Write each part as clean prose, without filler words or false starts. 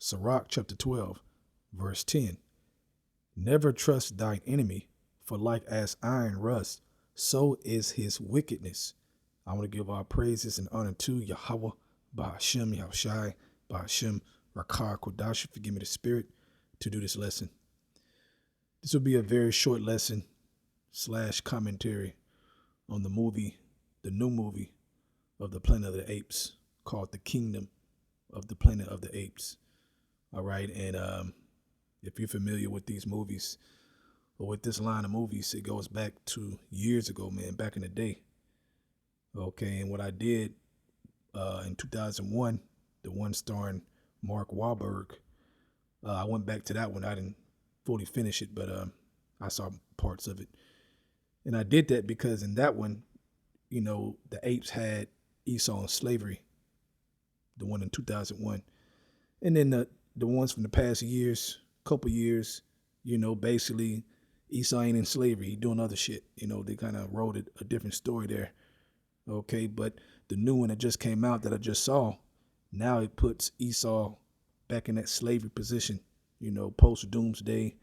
Sirach chapter 12, verse 10. Never trust thine enemy, for like as iron rust, so is his wickedness. I want to give our praises and honor to Yahweh, Bahashem, Yahushai, Bahashem, Rakar, Kodash, forgive me the spirit, to do this lesson. This will be a very short lesson / commentary on the new movie of the Planet of the Apes called The Kingdom of the Planet of the Apes. All right. And if you're familiar with these movies or with this line of movies, it goes back to years ago, man, back in the day. Okay. And what I did in 2001, the one starring Mark Wahlberg, I went back to that one. I didn't fully finish it, but I saw parts of it. And I did that because in that one, the apes had Esau in slavery, the one in 2001. And then the ones from the past couple years, basically Esau ain't in slavery. He doing other shit. They kind of wrote a different story there. Okay, but the new one that just came out that I just saw, now it puts Esau back in that slavery position, post doomsday.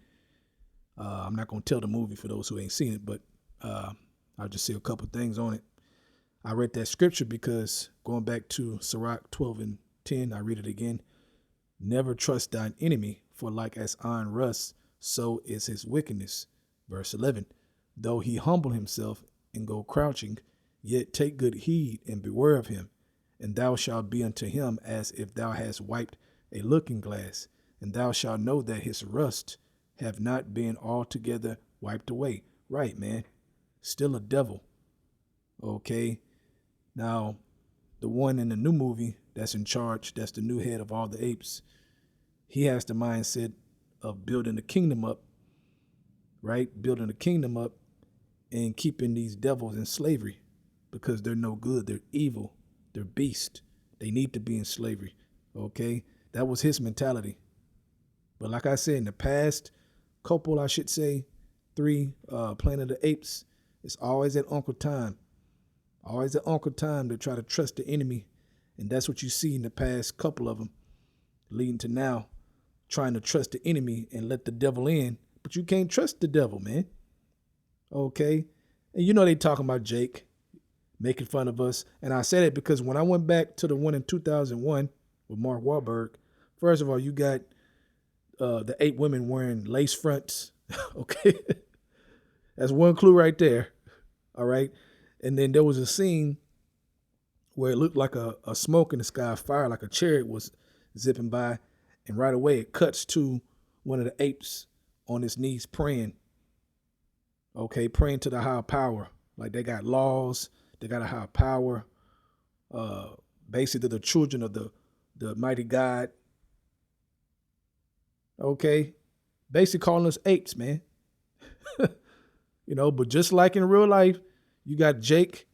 I'm not going to tell the movie for those who ain't seen it, but I'll just say a couple things on it. I read that scripture because going back to Sirach 12 and 10, I read it again. Never trust thine enemy, for like as iron rusts, so is his wickedness. Verse 11, though he humble himself and go crouching, yet take good heed and beware of him. And thou shalt be unto him as if thou hast wiped a looking glass, and thou shalt know that his rust have not been altogether wiped away. Right, man. Still a devil. Okay. Now, the one in the new movie that's in charge, that's the new head of all the apes, he has the mindset of building the kingdom up, right? Building the kingdom up and keeping these devils in slavery because they're no good. They're evil. They're beasts. They need to be in slavery. Okay. That was his mentality. But like I said, in the past couple, I should say, 3 Planet of the Apes, it's always at Uncle Time. Always at Uncle Time to try to trust the enemy. And that's what you see in the past couple of them, leading to now trying to trust the enemy and let the devil in. But you can't trust the devil, man. Okay. And they talking about Jake, making fun of us. And I said it because when I went back to the one in 2001 with Mark Wahlberg, first of all, you got the 8 women wearing lace fronts. Okay. That's one clue right there. All right. And then there was a scene where it looked like a smoke in the sky, fire, like a chariot was zipping by. And right away it cuts to one of the apes on his knees praying. Okay. Praying to the higher power. Like they got laws. They got a higher power. Basically the children of the mighty God. Okay. Basically calling us apes, man. But just like in real life, you got Jake,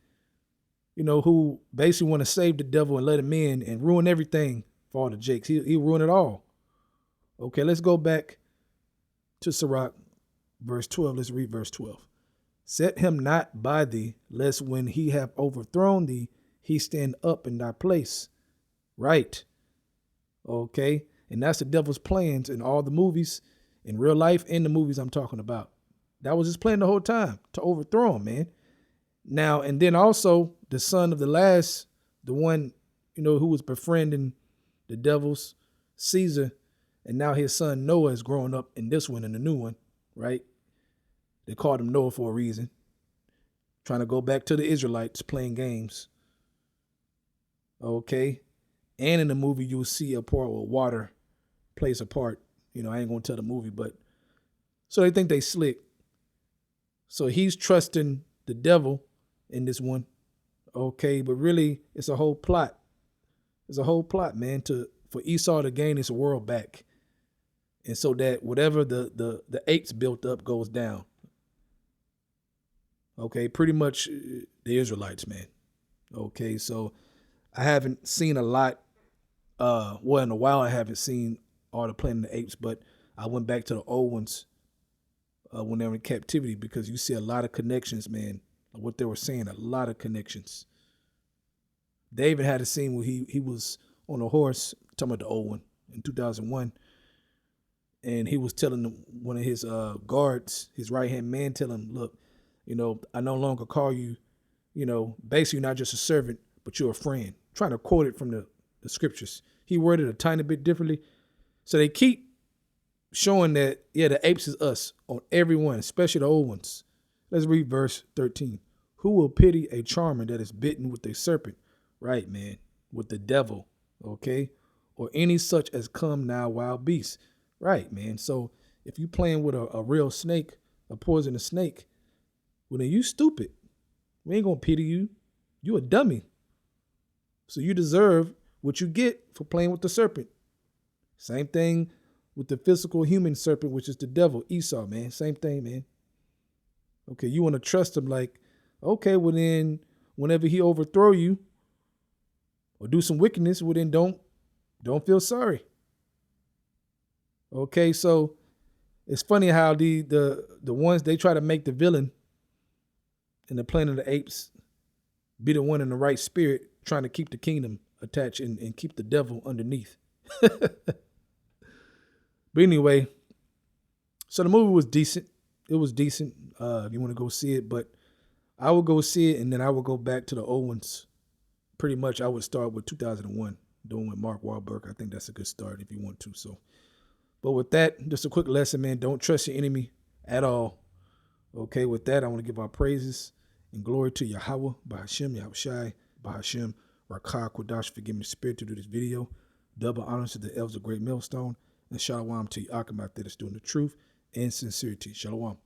who basically want to save the devil and let him in and ruin everything for all the Jakes. He ruin it all. Okay, let's go back to Sirach, verse 12. Let's read verse 12. Set him not by thee, lest when he have overthrown thee, he stand up in thy place. Right. Okay. And that's the devil's plans in all the movies, in real life and the movies I'm talking about. That was his plan the whole time, to overthrow him, man. Now, and then also the son of the last, the one, who was befriending the devils, Caesar, and now his son Noah is growing up in this one and the new one, right? They called him Noah for a reason. Trying to go back to the Israelites playing games. Okay. And in the movie, you'll see a part where water plays a part. I ain't going to tell the movie, but so they think they slick. So he's trusting the devil in this one. Okay. But really, it's a whole plot. It's a whole plot, man, for Esau to gain his world back. And so that whatever the apes built up goes down. Okay. Pretty much the Israelites, man. Okay. So I haven't seen a lot. In a while, I haven't seen all the Planet of the Apes, but I went back to the old ones when they were in captivity because you see a lot of connections, man. What they were saying, a lot of connections. They even had a scene where he was on a horse, talking about the old one, in 2001. And he was telling one of his guards, his right-hand man, telling him, look, I no longer call you, basically not just a servant, but you're a friend. Trying to quote it from the scriptures. He worded it a tiny bit differently. So they keep showing that, yeah, the apes is us on everyone, especially the old ones. Let's read verse 13. Who will pity a charmer that is bitten with a serpent? Right, man, with the devil, okay? Or any such as come now wild beasts. Right, man. So if you playing with a real snake, a poisonous snake, well, then you stupid. We ain't gonna pity you. You a dummy. So you deserve what you get for playing with the serpent. Same thing with the physical human serpent, which is the devil, Esau, man. Same thing, man. Okay, you want to trust him like, okay, well then, whenever he overthrow you or do some wickedness, well then don't feel sorry. Okay, so it's funny how the ones they try to make the villain in the Planet of the Apes be the one in the right spirit, trying to keep the kingdom attached and keep the devil underneath. But anyway, so the movie was decent. It was decent if you want to go see it, but I would go see it and then I would go back to the old ones. Pretty much I would start with 2001, doing with Mark Wahlberg. I think that's a good start if you want to. So, but with that, just a quick lesson, man. Don't trust your enemy at all. Okay, with that, I want to give our praises and glory to Yahweh, Bahashem, Yahushai, Bahashem, Rakah, Kodash, for giving me the spirit to do this video. Double honors to the elves of Great Millstone. And shalom to Yaakam out there that's doing the truth and sincerity. Shalom.